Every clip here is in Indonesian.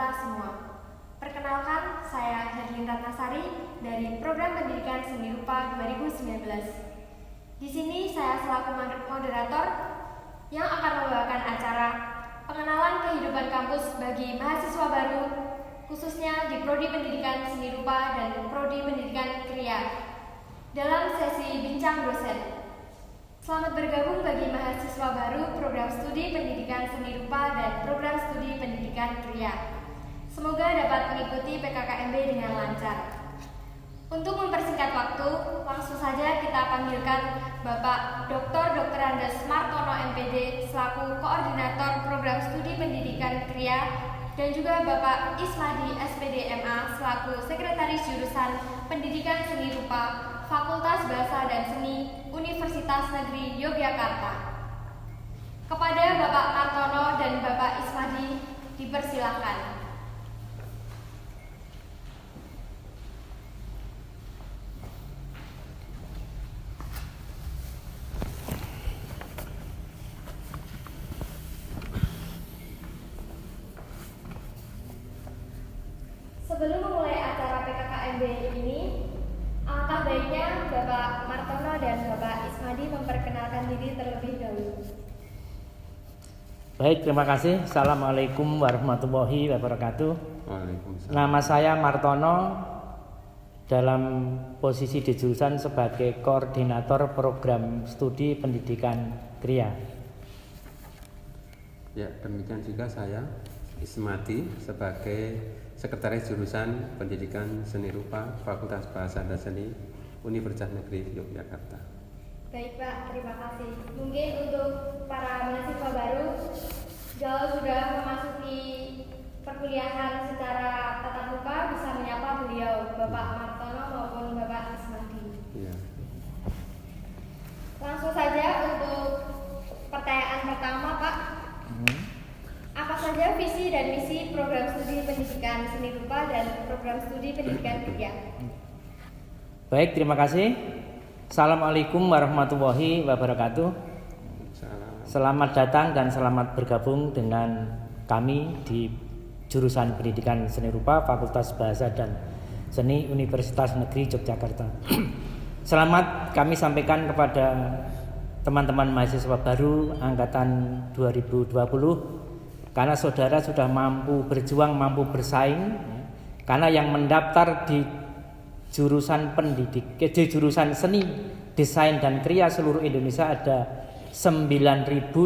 kita semua. Perkenalkan, saya Herlin Ratnasari dari Program Pendidikan Seni Rupa 2019. Di sini saya selaku moderator yang akan membawakan acara pengenalan kehidupan kampus bagi mahasiswa baru, khususnya di Prodi Pendidikan Seni Rupa dan Prodi Pendidikan Kriya dalam sesi bincang dosen. Selamat bergabung bagi mahasiswa baru program studi pendidikan seni rupa dan program studi pendidikan kriya. Semoga dapat mengikuti PKKMB dengan lancar. Untuk mempersingkat waktu, langsung saja kita panggilkan Bapak Dr. Andes Martono MPD selaku Koordinator Program Studi Pendidikan Kriya dan juga Bapak Ismadi SPD MA selaku Sekretaris Jurusan Pendidikan Seni Rupa Fakultas Bahasa dan Seni Universitas Negeri Yogyakarta. Kepada Bapak Martono dan Bapak Ismadi dipersilakan. Sebelum memulai acara PKKMB ini, alangkah baiknya Bapak Martono dan Bapak Ismadi memperkenalkan diri terlebih dahulu. Baik, terima kasih. Assalamualaikum warahmatullahi wabarakatuh. Waalaikumsalam. Nama saya Martono, dalam posisi di jurusan sebagai Koordinator Program Studi Pendidikan Kriya. Ya, demikian juga saya Ismadi sebagai Sekretaris Jurusan Pendidikan Seni Rupa Fakultas Bahasa dan Seni Universitas Negeri Yogyakarta. Baik Pak, terima kasih. Mungkin untuk para mahasiswa baru, jauh sudah memasuki perkuliahan secara tatap muka, bisa menyapa beliau Bapak Martono maupun Bapak Ismadi. Ya. Langsung saja untuk pertanyaan pertama Pak. Apa saja visi dan misi program studi pendidikan seni rupa dan program studi pendidikan kriya? Baik, terima kasih. Assalamualaikum warahmatullahi wabarakatuh. Selamat datang dan selamat bergabung dengan kami di jurusan Pendidikan Seni Rupa Fakultas Bahasa dan Seni Universitas Negeri Yogyakarta. Selamat kami sampaikan kepada teman-teman mahasiswa baru angkatan 2020, karena saudara sudah mampu berjuang, mampu bersaing. Karena yang mendaftar di jurusan jurusan seni, desain dan kriya seluruh Indonesia ada 9.159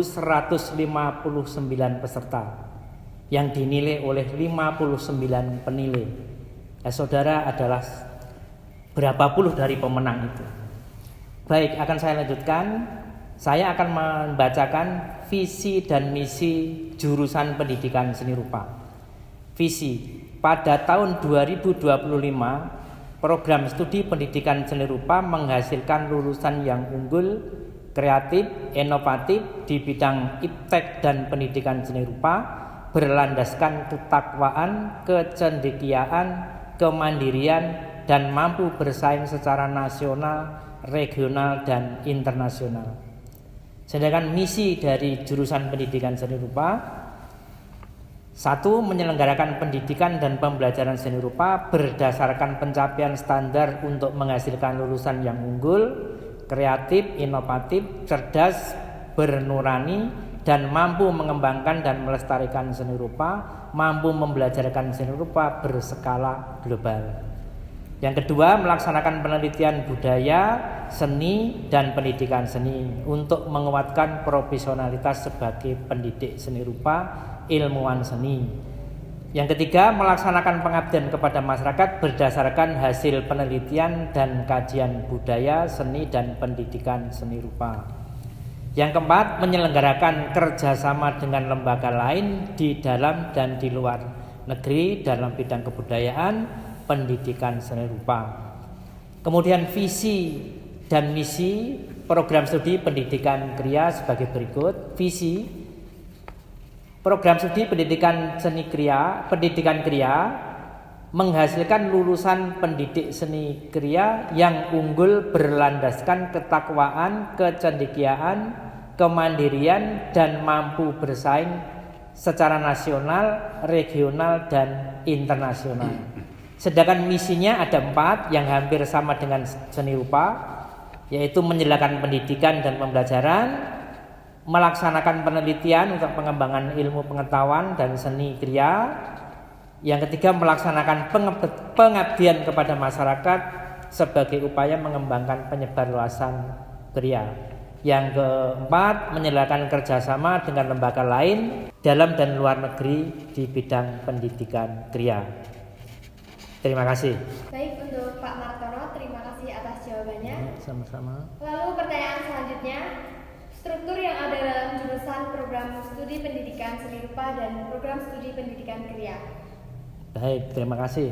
peserta yang dinilai oleh 59 penilai. Saudara adalah berapa puluh dari pemenang itu. Baik, akan saya lanjutkan. Saya akan membacakan visi dan misi jurusan pendidikan seni rupa. Visi, pada tahun 2025 program studi pendidikan seni rupa menghasilkan lulusan yang unggul, kreatif, inovatif di bidang iptek dan pendidikan seni rupa, berlandaskan ketakwaan, kecendekiaan, kemandirian, dan mampu bersaing secara nasional, regional, dan internasional. Sedangkan misi dari jurusan pendidikan seni rupa, 1. Menyelenggarakan pendidikan dan pembelajaran seni rupa berdasarkan pencapaian standar untuk menghasilkan lulusan yang unggul, kreatif, inovatif, cerdas, bernurani, dan mampu mengembangkan dan melestarikan seni rupa, mampu membelajarkan seni rupa berskala global. Yang kedua, melaksanakan penelitian budaya, seni, dan pendidikan seni untuk menguatkan profesionalitas sebagai pendidik seni rupa, ilmuwan seni. Yang ketiga, melaksanakan pengabdian kepada masyarakat berdasarkan hasil penelitian dan kajian budaya, seni, dan pendidikan seni rupa. Yang keempat, menyelenggarakan kerjasama dengan lembaga lain di dalam dan di luar negeri dalam bidang kebudayaan, pendidikan seni rupa. Kemudian visi dan misi program studi pendidikan kriya sebagai berikut. Visi, program studi pendidikan seni kriya, pendidikan kriya menghasilkan lulusan pendidik seni kriya yang unggul berlandaskan ketakwaan, kecendekiaan, kemandirian, dan mampu bersaing secara nasional, regional, dan internasional. Sedangkan misinya ada 4 yang hampir sama dengan seni rupa, yaitu menyediakan pendidikan dan pembelajaran, melaksanakan penelitian untuk pengembangan ilmu pengetahuan dan seni kriya. Yang ketiga, melaksanakan pengabdian kepada masyarakat sebagai upaya mengembangkan penyebarluasan kriya. Yang keempat, menyediakan kerjasama dengan lembaga lain dalam dan luar negeri di bidang pendidikan kriya. Terima kasih. Baik, untuk Pak Martono, terima kasih atas jawabannya. Sama-sama. Lalu pertanyaan selanjutnya, struktur yang ada dalam jurusan program studi pendidikan seni rupa dan program studi pendidikan kriya. Baik, terima kasih.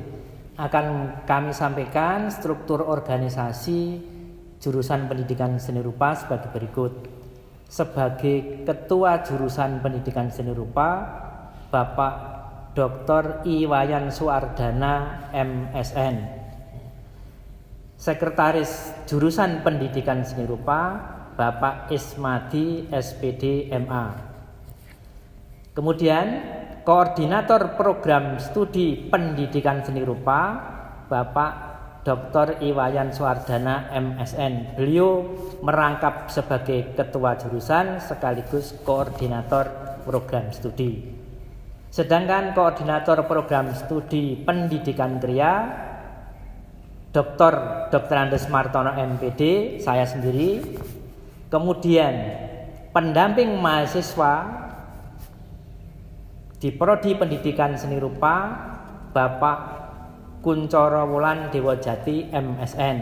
Akan kami sampaikan struktur organisasi jurusan pendidikan seni rupa sebagai berikut. Sebagai ketua jurusan pendidikan seni rupa, Bapak Dr. Iwayan Suardana MSN. Sekretaris jurusan pendidikan seni rupa, Bapak Ismadi SPD MA. Kemudian koordinator program studi pendidikan seni rupa, Bapak Dr. Iwayan Suardana MSN. Beliau merangkap sebagai ketua jurusan sekaligus koordinator program studi. Sedangkan koordinator program studi pendidikan kriya, Dr. Andes Martono MPD, saya sendiri. Kemudian pendamping mahasiswa di Prodi Pendidikan Seni Rupa, Bapak Kuncoro Wulan Dewajati MSN.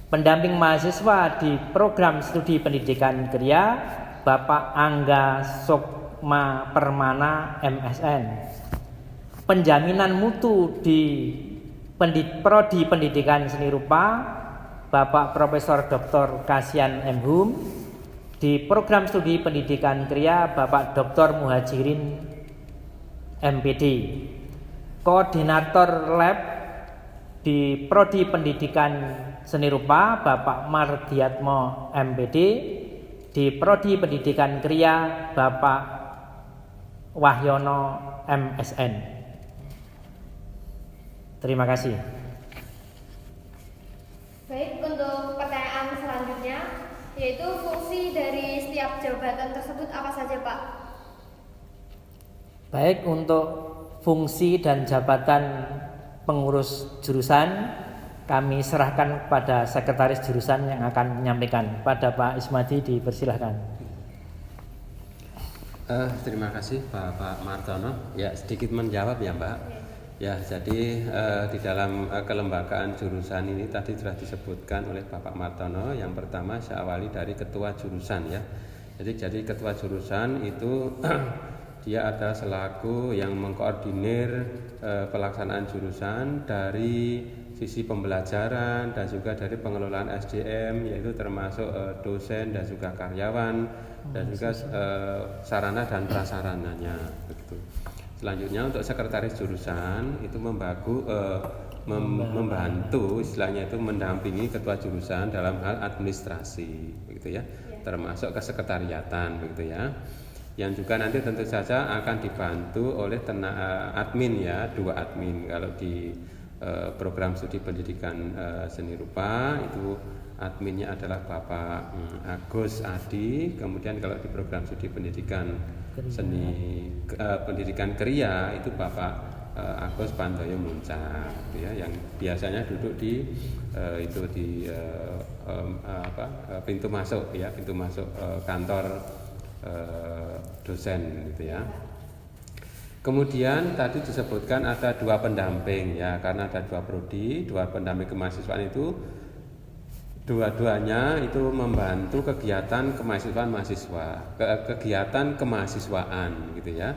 Pendamping mahasiswa di program studi pendidikan kriya, Bapak Angga Sukma Permana MSN. Penjaminan mutu di Prodi Pendidikan Seni Rupa, Bapak Profesor Dr. Kasian M. Hum. Di program studi pendidikan kriya, Bapak Dr. Muhajirin MPD. Koordinator lab di Prodi Pendidikan Seni Rupa, Bapak Mardiatmo MPD. Di Prodi Pendidikan Kriya, Bapak Wahyono MSN. Terima kasih. Baik, untuk pertanyaan selanjutnya, yaitu fungsi dari setiap jabatan tersebut apa saja, Pak? Baik, untuk fungsi dan jabatan pengurus jurusan kami serahkan kepada sekretaris jurusan yang akan menyampaikan. Pada Pak Ismadi, dipersilahkan. Terima kasih Pak Martono. Ya, sedikit menjawab ya Mbak. Ya, jadi di dalam kelembagaan jurusan ini tadi sudah disebutkan oleh Bapak Martono. Yang pertama saya awali dari ketua jurusan ya. Jadi ketua jurusan itu dia ada selaku yang mengkoordinir pelaksanaan jurusan dari sisi pembelajaran dan juga dari pengelolaan SDM, yaitu termasuk dosen dan juga karyawan dan juga sarana dan prasarananya begitu. Selanjutnya untuk sekretaris jurusan itu membantu istilahnya itu mendampingi ketua jurusan dalam hal administrasi begitu ya, termasuk kesekretariatan begitu ya. Yang juga nanti tentu saja akan dibantu oleh admin ya, 2 admin. Kalau di program studi pendidikan seni rupa itu adminnya adalah Bapak Agus Adi. Kemudian kalau di program studi pendidikan pendidikan kriya itu Bapak Agus Pandoyo Muncak gitu ya, yang biasanya duduk di pintu masuk ya, pintu masuk kantor dosen gitu ya. Kemudian tadi disebutkan ada 2 pendamping ya, karena ada 2 prodi, 2 pendamping kemahasiswaan itu dua-duanya itu membantu kegiatan kemahasiswaan kegiatan kemahasiswaan gitu ya.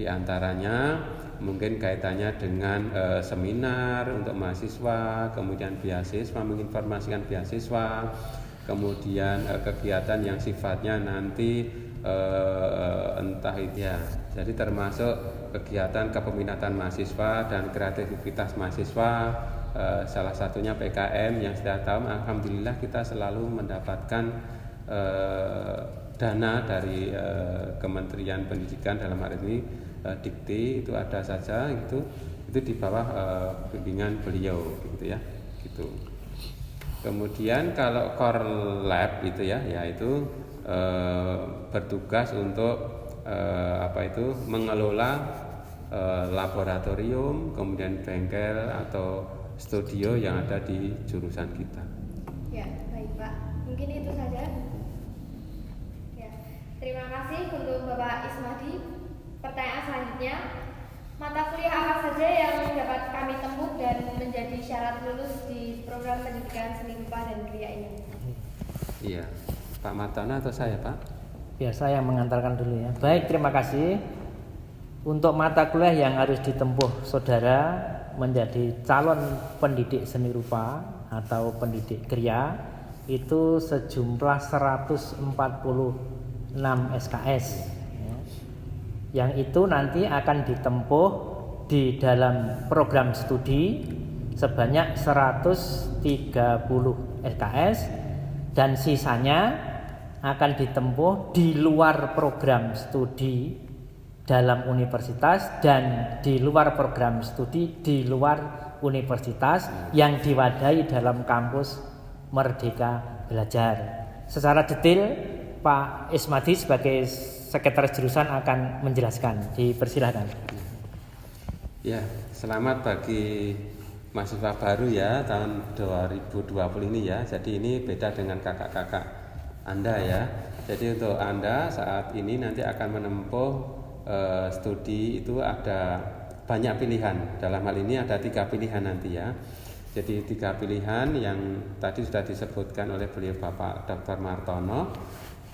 Di antaranya mungkin kaitannya dengan seminar untuk mahasiswa, kemudian beasiswa, menginformasikan beasiswa, kemudian kegiatan yang sifatnya nanti entah itu ya, jadi termasuk kegiatan kepeminatan mahasiswa dan kreativitas mahasiswa, salah satunya PKM yang sudah tahu. Alhamdulillah kita selalu mendapatkan dana dari Kementerian Pendidikan dalam hal ini Dikti itu ada saja itu di bawah bimbingan beliau gitu ya gitu. Kemudian kalau core lab itu ya yaitu bertugas untuk mengelola laboratorium, kemudian bengkel atau studio yang ada di jurusan kita. Ya, baik Pak. Mungkin itu saja. Ya, terima kasih untuk Bapak Ismadi. Pertanyaan selanjutnya, mata kuliah apa saja yang dapat kami tempuh dan menjadi syarat lulus di program pendidikan seni rupa dan kriya ini? Iya, Pak Martono atau saya Pak? Ya, saya yang mengantarkan dulu ya. Baik, terima kasih. Untuk mata kuliah yang harus ditempuh saudara menjadi calon pendidik seni rupa atau pendidik kriya itu sejumlah 146 SKS ya. Yang itu nanti akan ditempuh di dalam program studi sebanyak 130 SKS dan sisanya akan ditempuh di luar program studi dalam universitas dan di luar program studi di luar universitas yang diwadahi dalam kampus Merdeka Belajar. Secara detail Pak Ismadi sebagai sekretaris jurusan akan menjelaskan. Dipersilahkan. Ya, selamat bagi mahasiswa baru ya tahun 2020 ini ya. Jadi ini beda dengan kakak-kakak Anda ya. Jadi untuk Anda saat ini nanti akan menempuh studi itu ada banyak pilihan. Dalam hal ini ada 3 pilihan nanti ya. Jadi 3 pilihan yang tadi sudah disebutkan oleh beliau Bapak Dr. Martono,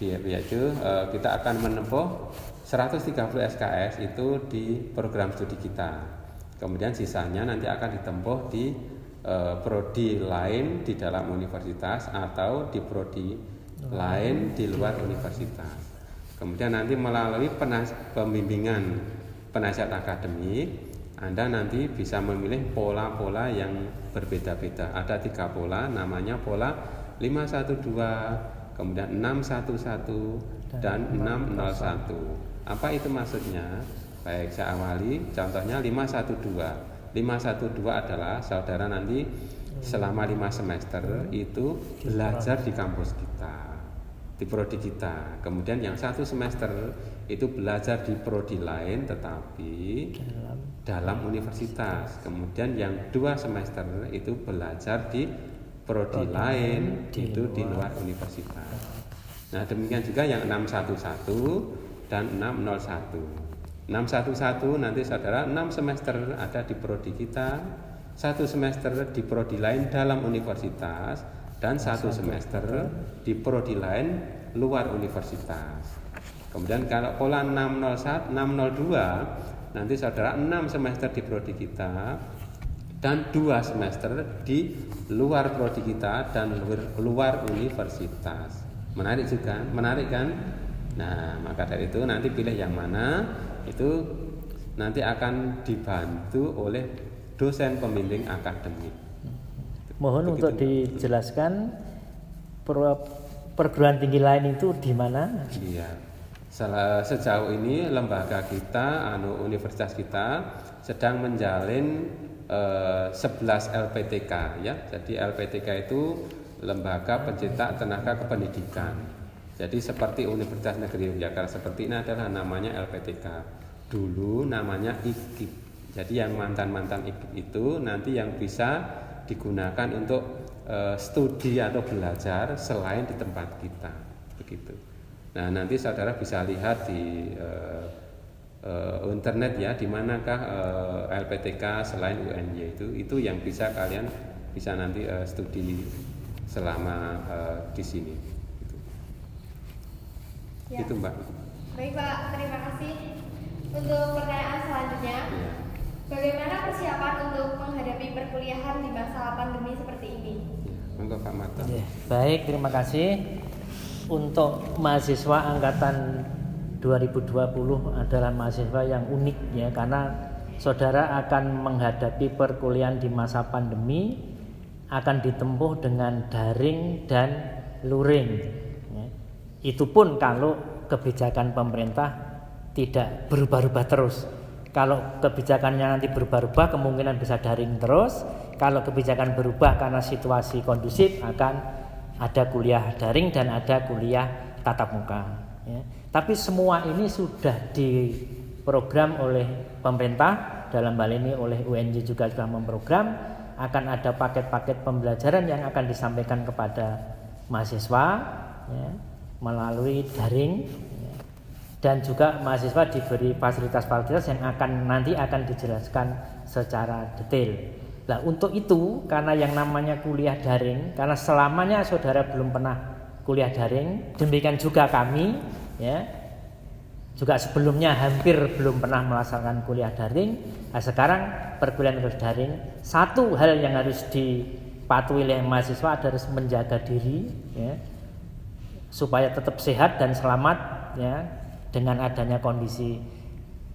yaitu kita akan menempuh 130 SKS itu di program studi kita. Kemudian sisanya nanti akan ditempuh di prodi lain di dalam universitas atau di prodi lain di luar universitas. Kemudian nanti melalui pembimbingan penasihat akademik, Anda nanti bisa memilih pola-pola yang berbeda-beda. Ada 3 pola, namanya pola 512, kemudian 611 dan 601. Apa itu maksudnya? Baik, saya awali. Contohnya 512. 512 adalah saudara nanti selama 5 semester itu belajar di kampus kita, di prodi kita. Kemudian yang 1 semester itu belajar di prodi lain tetapi dalam universitas. Kemudian yang 2 semester itu belajar di prodi lain itu di luar universitas. Nah, demikian juga yang 611 dan 601. 611 nanti saudara 6 semester ada di prodi kita, 1 semester di prodi lain dalam universitas, dan 1 semester di prodi lain luar universitas. Kemudian kalau pola 602 nanti saudara 6 semester di prodi kita dan 2 semester di luar prodi kita dan luar universitas. Menarik juga, menarik kan? Nah, maka dari itu nanti pilih yang mana, itu nanti akan dibantu oleh dosen pembimbing akademik. Mohon begitu, untuk dijelaskan perguruan tinggi lain itu di mana? Iya. Sejauh ini lembaga kita, universitas kita sedang menjalin 11 LPTK ya. Jadi LPTK itu lembaga pencetak tenaga kependidikan. Jadi seperti Universitas Negeri Yogyakarta seperti ini adalah namanya LPTK. Dulu namanya IKIP. Jadi yang mantan-mantan IKIP itu nanti yang bisa digunakan untuk studi atau belajar selain di tempat kita, begitu. Nah, nanti saudara bisa lihat di internet ya, di manakah LPTK selain UNY itu yang bisa kalian bisa nanti studi selama di sini. Gitu. Ya. Itu Mbak. Baik Pak, terima kasih. Untuk pertanyaan selanjutnya, Ya. bagaimana persiapan untuk menghadapi perkuliahan di masa pandemi seperti ini? Monggo Pak Marta. Ya, baik, terima kasih. Untuk mahasiswa angkatan 2020 adalah mahasiswa yang unik ya, karena saudara akan menghadapi perkuliahan di masa pandemi akan ditempuh dengan daring dan luring ya. Itu pun kalau kebijakan pemerintah tidak berubah-ubah terus. Kalau kebijakannya nanti berubah-ubah kemungkinan bisa daring terus. Kalau kebijakan berubah karena situasi kondusif akan ada kuliah daring dan ada kuliah tatap muka. Ya. Tapi semua ini sudah diprogram oleh pemerintah, dalam hal ini oleh UNJ juga sudah memprogram, akan ada paket-paket pembelajaran yang akan disampaikan kepada mahasiswa ya, melalui daring ya. Dan juga mahasiswa diberi fasilitas-fasilitas yang nanti akan dijelaskan secara detail. Nah untuk itu, karena yang namanya kuliah daring, karena selamanya saudara belum pernah kuliah daring, demikian juga kami ya, juga sebelumnya hampir belum pernah melaksanakan kuliah daring. Nah sekarang perkuliahan daring, satu hal yang harus dipatuhi oleh mahasiswa adalah menjaga diri ya, supaya tetap sehat dan selamat ya. Dengan adanya kondisi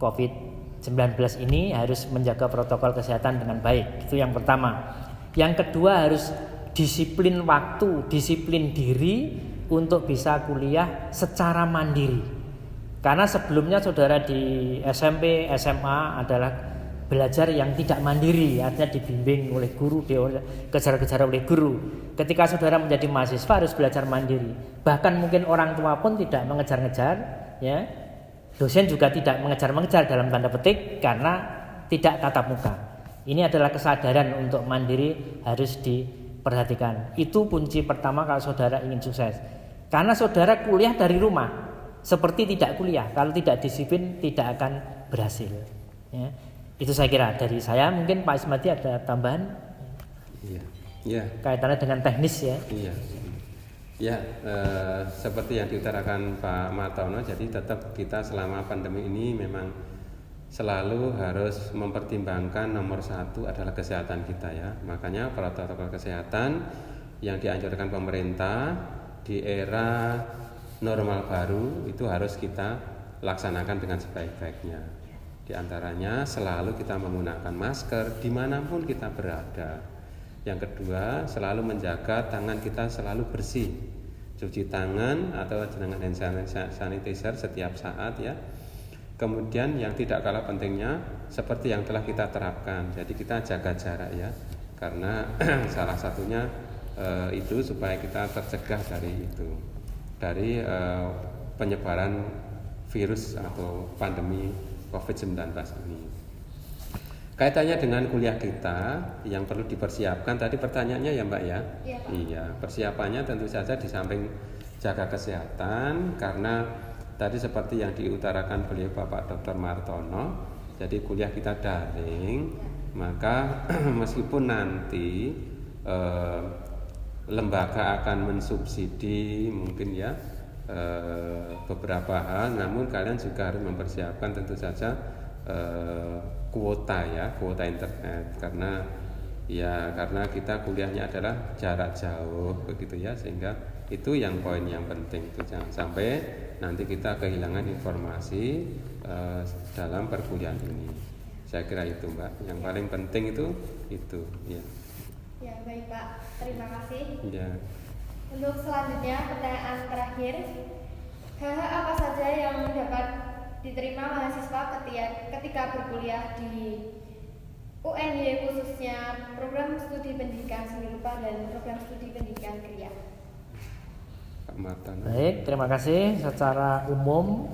COVID-19 ini harus menjaga protokol kesehatan dengan baik. Itu yang pertama. Yang kedua harus disiplin waktu, disiplin diri untuk bisa kuliah secara mandiri. Karena sebelumnya saudara di SMP, SMA adalah belajar yang tidak mandiri, artinya dibimbing oleh guru, dikejar-kejar oleh guru. Ketika saudara menjadi mahasiswa harus belajar mandiri. Bahkan mungkin orang tua pun tidak mengejar-ngejar. Ya, dosen juga tidak mengejar-mengejar dalam tanda petik karena tidak tatap muka. Ini adalah kesadaran untuk mandiri harus diperhatikan. Itu kunci pertama kalau saudara ingin sukses. Karena saudara kuliah dari rumah, seperti tidak kuliah. Kalau tidak disiplin tidak akan berhasil. Ya, itu saya kira dari saya. Mungkin Pak Ismati ada tambahan? Iya. Ya. Kaitannya dengan teknis ya. Iya. Ya, seperti yang diutarakan Pak Martono, jadi tetap kita selama pandemi ini memang selalu harus mempertimbangkan nomor satu adalah kesehatan kita ya. Makanya protokol kesehatan yang dianjurkan pemerintah di era normal baru itu harus kita laksanakan dengan sebaik-baiknya. Di antaranya selalu kita menggunakan masker dimanapun kita berada. Yang kedua, selalu menjaga tangan kita selalu bersih, cuci tangan atau dengan hand sanitizer setiap saat ya. Kemudian yang tidak kalah pentingnya seperti yang telah kita terapkan, jadi kita jaga jarak ya, karena salah satunya itu supaya kita tercegah dari penyebaran virus atau pandemi COVID-19 ini. Kaitannya dengan kuliah kita yang perlu dipersiapkan, tadi pertanyaannya ya Mbak ya? Iya Pak. Iya, persiapannya tentu saja di samping jaga kesehatan, karena tadi seperti yang diutarakan beliau Bapak Dr. Martono, jadi kuliah kita daring, maka meskipun nanti lembaga akan mensubsidi mungkin ya beberapa hal, namun kalian juga harus mempersiapkan tentu saja kuota internet, karena kita kuliahnya adalah jarak jauh begitu ya, sehingga itu yang poin yang penting, itu jangan sampai nanti kita kehilangan informasi dalam perkuliahan ini. Saya kira itu Mbak, yang paling penting itu ya. Ya baik Pak, terima kasih. Ya. Untuk selanjutnya pertanyaan terakhir, hal apa saja yang dapat diterima mahasiswa ketika berkuliah di UNY, khususnya program studi pendidikan seni rupa dan program studi pendidikan kriya. Pak Martono. Baik, terima kasih. Secara umum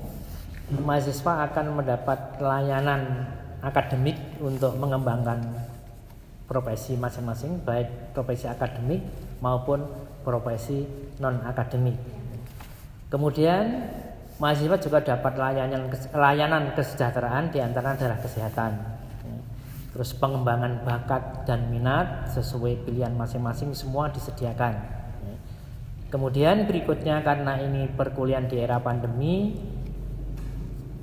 mahasiswa akan mendapat layanan akademik untuk mengembangkan profesi masing-masing, baik profesi akademik maupun profesi non akademik. Kemudian mahasiswa juga dapat layanan kesejahteraan, di antara adalah kesehatan. Terus pengembangan bakat dan minat sesuai pilihan masing-masing semua disediakan. Kemudian berikutnya, karena ini perkuliahan di era pandemi,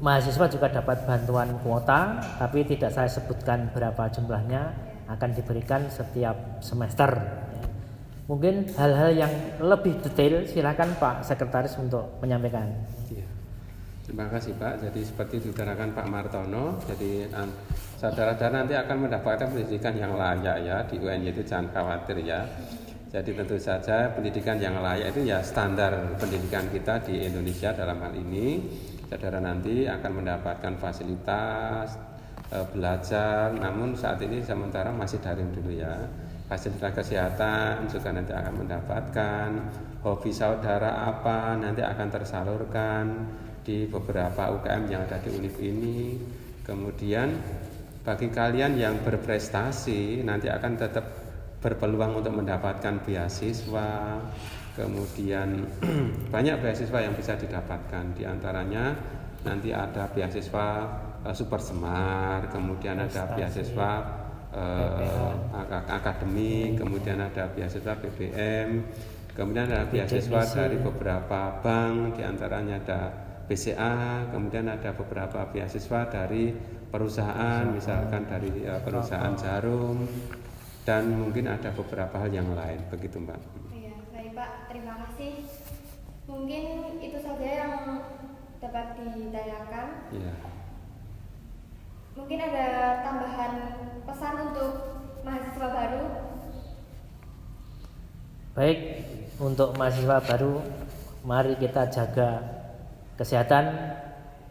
mahasiswa juga dapat bantuan kuota, tapi tidak saya sebutkan berapa jumlahnya, akan diberikan setiap semester. Mungkin hal-hal yang lebih detail silakan Pak Sekretaris untuk menyampaikan. Ya. Terima kasih Pak. Jadi seperti diutarakan Pak Martono, jadi saudara-saudara nanti akan mendapatkan pendidikan yang layak ya di UNY, itu jangan khawatir ya. Jadi tentu saja pendidikan yang layak itu ya standar pendidikan kita di Indonesia dalam hal ini. Saudara nanti akan mendapatkan fasilitas belajar, namun saat ini sementara masih daring dulu ya. Fasilitas kesehatan juga nanti akan mendapatkan. Hobi saudara apa nanti akan tersalurkan di beberapa UKM yang ada di UNIF ini. Kemudian bagi kalian yang berprestasi nanti akan tetap berpeluang untuk mendapatkan beasiswa. Kemudian banyak beasiswa yang bisa didapatkan, di antaranya nanti ada beasiswa Super Semar, kemudian ada beasiswa akademik, kemudian ada beasiswa BBM, kemudian ada beasiswa dari beberapa bank, di antaranya ada BCA, kemudian ada beberapa beasiswa dari perusahaan, misalkan dari perusahaan Jarum, dan mungkin ada beberapa hal yang lain, begitu Mbak. Iya, baik Pak, terima kasih. Mungkin itu saja yang dapat ditanyakan. Iya. Mungkin ada tambahan pesan untuk mahasiswa baru? Baik, untuk mahasiswa baru, mari kita jaga kesehatan,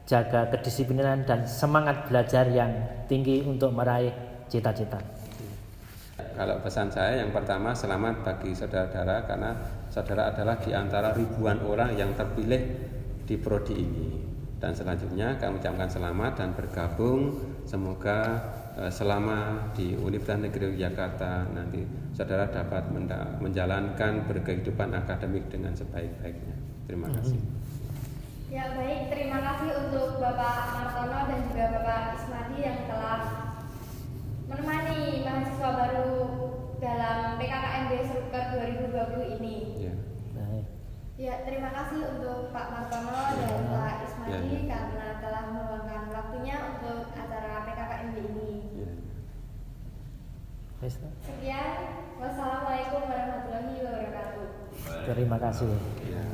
jaga kedisiplinan dan semangat belajar yang tinggi untuk meraih cita-cita. Kalau pesan saya yang pertama, selamat bagi saudara-saudara karena saudara adalah di antara ribuan orang yang terpilih di prodi ini. Dan selanjutnya kami ucapkan selamat dan bergabung. Semoga selama di Universitas Negeri Yogyakarta nanti saudara dapat menjalankan berkehidupan akademik dengan sebaik-baiknya. Terima kasih. Ya baik, terima kasih untuk Bapak Martono dan juga Bapak Ismadi yang telah menemani mahasiswa baru dalam PKKMB Seruker 2020 ini. Ya. Ya, terima kasih untuk Pak Martono dan Pak Ismadi karena telah meluangkan waktunya untuk acara PKKMB ini. Ya. Sekian, wassalamualaikum warahmatullahi wabarakatuh. Terima kasih. Ya.